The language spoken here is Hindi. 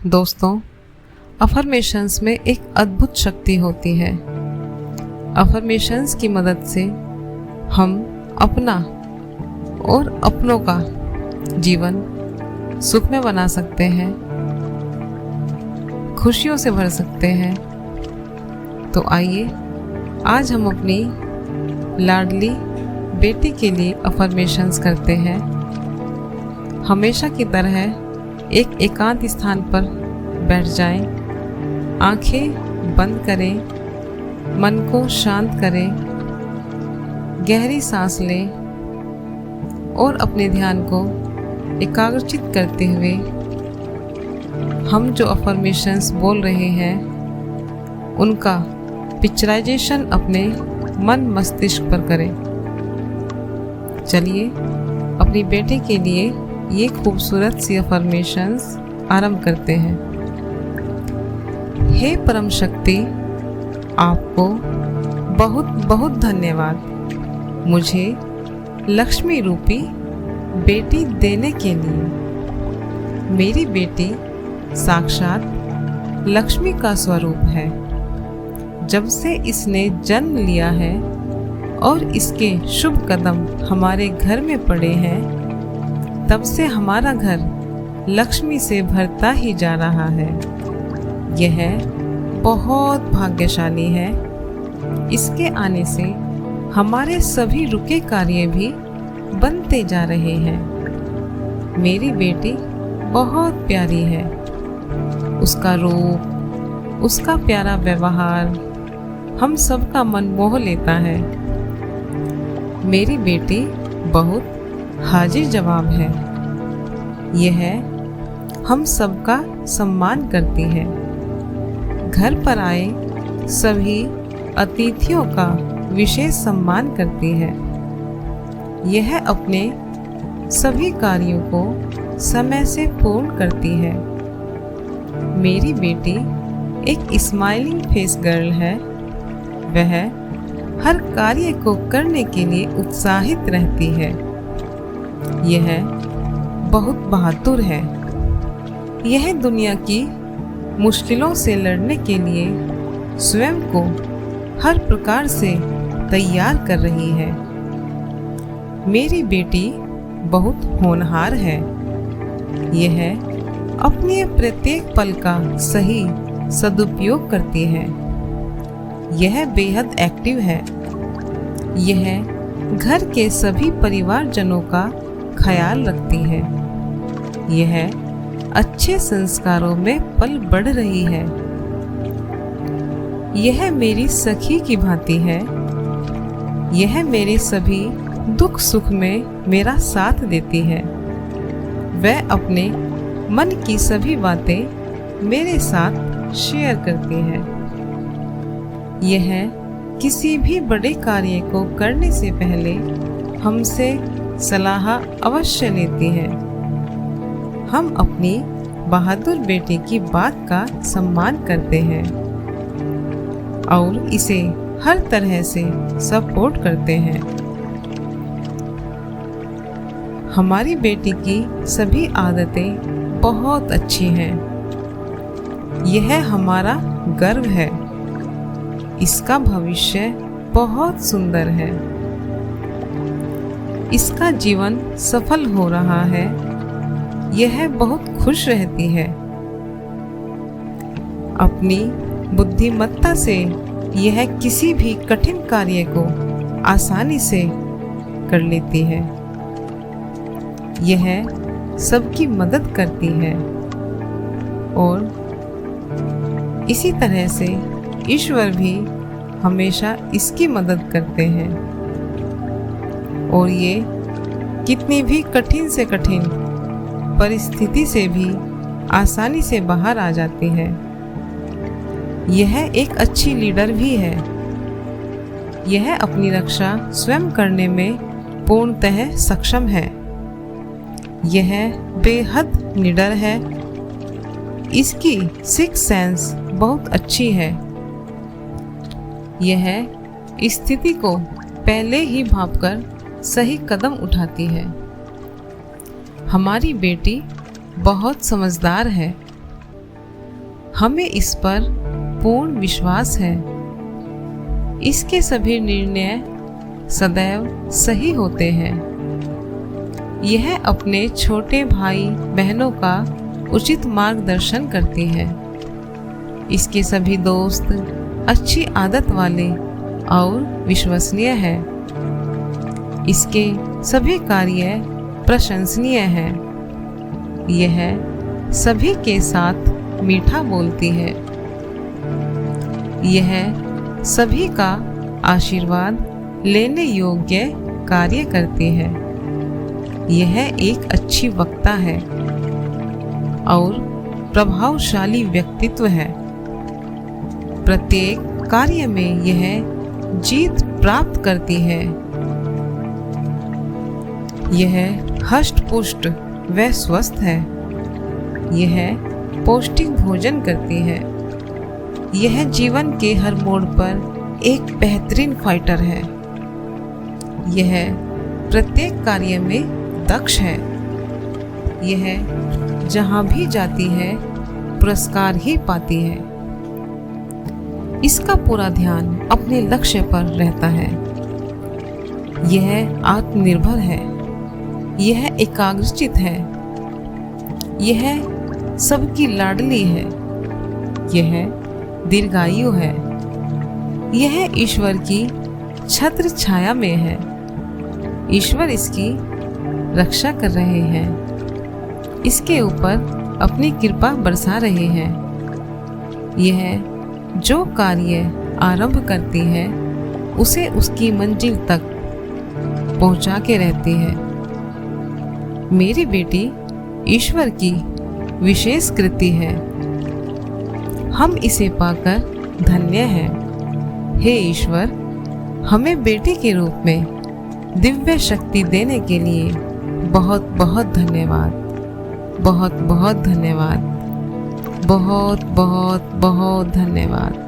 दोस्तों, अफर्मेशंस में एक अद्भुत शक्ति होती है। अफर्मेशंस की मदद से हम अपना और अपनों का जीवन सुखमय बना सकते हैं, खुशियों से भर सकते हैं। तो आइए आज हम अपनी लाडली बेटी के लिए अफर्मेशंस करते हैं। हमेशा की तरह एक एकांत स्थान पर बैठ जाएं, आंखें बंद करें, मन को शांत करें, गहरी सांस लें और अपने ध्यान को एकाग्रचित करते हुए हम जो अफर्मेशंस बोल रहे हैं उनका पिक्चराइजेशन अपने मन मस्तिष्क पर करें। चलिए अपनी बेटी के लिए ये खूबसूरत सी अफर्मेशंस आरंभ करते हैं। हे परम शक्ति, आपको बहुत बहुत धन्यवाद मुझे लक्ष्मी रूपी बेटी देने के लिए। मेरी बेटी साक्षात लक्ष्मी का स्वरूप है। जब से इसने जन्म लिया है और इसके शुभ कदम हमारे घर में पड़े हैं, तब से हमारा घर लक्ष्मी से भरता ही जा रहा है। यह बहुत भाग्यशाली है। इसके आने से हमारे सभी रुके कार्य भी बनते जा रहे हैं। मेरी बेटी बहुत प्यारी है। उसका रूप, उसका प्यारा व्यवहार हम सबका मन मोह लेता है। मेरी बेटी बहुत हाजिर जवाब है। यह हम सबका सम्मान करती है। घर पर आए सभी अतिथियों का विशेष सम्मान करती है। यह अपने सभी कार्यों को समय से पूर्ण करती है। मेरी बेटी एक स्माइलिंग फेस गर्ल है। वह हर कार्य को करने के लिए उत्साहित रहती है। यह बहुत बहादुर है। यह दुनिया की मुश्किलों से लड़ने के लिए स्वयं को हर प्रकार से तैयार कर रही है। मेरी बेटी बहुत होनहार है। यह अपने प्रत्येक पल का सही सदुपयोग करती है। यह बेहद एक्टिव है। यह घर के सभी परिवारजनों का ख्याल रखती है। यह अच्छे संस्कारों में पल बढ़ रही है। यह मेरी सखी की भांति है। यह मेरे सभी दुख सुख में मेरा साथ देती है। वह अपने मन की सभी बातें मेरे साथ शेयर करती है। यह किसी भी बड़े कार्य को करने से पहले हमसे सलाह अवश्य लेती है। हम अपनी बहादुर बेटी की बात का सम्मान करते हैं और इसे हर तरह से सपोर्ट करते हैं। हमारी बेटी की सभी आदतें बहुत अच्छी हैं। यह हमारा गर्व है। इसका भविष्य बहुत सुंदर है। इसका जीवन सफल हो रहा है। यह बहुत खुश रहती है। अपनी बुद्धिमत्ता से यह किसी भी कठिन कार्य को आसानी से कर लेती है। यह सबकी मदद करती है और इसी तरह से ईश्वर भी हमेशा इसकी मदद करते हैं और ये कितनी भी कठिन से कठिन परिस्थिति से भी आसानी से बाहर आ जाती है। यह एक अच्छी लीडर भी है। यह अपनी रक्षा स्वयं करने में पूर्णतः सक्षम है। यह बेहद निडर है। इसकी सिक्स सेंस बहुत अच्छी है। यह स्थिति को पहले ही भांपकर सही कदम उठाती है। हमारी बेटी बहुत समझदार है। हमें इस पर पूर्ण विश्वास है। इसके सभी निर्णय सदैव सही होते हैं। यह अपने छोटे भाई बहनों का उचित मार्गदर्शन करती है। इसके सभी दोस्त अच्छी आदत वाले और विश्वसनीय हैं। इसके सभी कार्य प्रशंसनीय हैं। यह सभी के साथ मीठा बोलती है। यह सभी का आशीर्वाद लेने योग्य कार्य करती है। यह एक अच्छी वक्ता है और प्रभावशाली व्यक्तित्व है। प्रत्येक कार्य में यह जीत प्राप्त करती है। यह हष्ट-पुष्ट व स्वस्थ है। यह पौष्टिक भोजन करती है। यह जीवन के हर मोड़ पर एक बेहतरीन फाइटर है। यह प्रत्येक कार्य में दक्ष है। यह जहाँ भी जाती है पुरस्कार ही पाती है। इसका पूरा ध्यान अपने लक्ष्य पर रहता है। यह आत्मनिर्भर है। यह एकाग्रचित है। यह सबकी लाडली है। यह दीर्घायु है। यह ईश्वर की छत्र छाया में है। ईश्वर इसकी रक्षा कर रहे हैं। इसके ऊपर अपनी कृपा बरसा रहे हैं। यह जो कार्य आरंभ करती है उसे उसकी मंजिल तक पहुंचा के रहती है। मेरी बेटी ईश्वर की विशेष कृति है। हम इसे पाकर धन्य हैं। हे ईश्वर, हमें बेटी के रूप में दिव्य शक्ति देने के लिए बहुत बहुत धन्यवाद। बहुत बहुत धन्यवाद। बहुत बहुत बहुत धन्यवाद।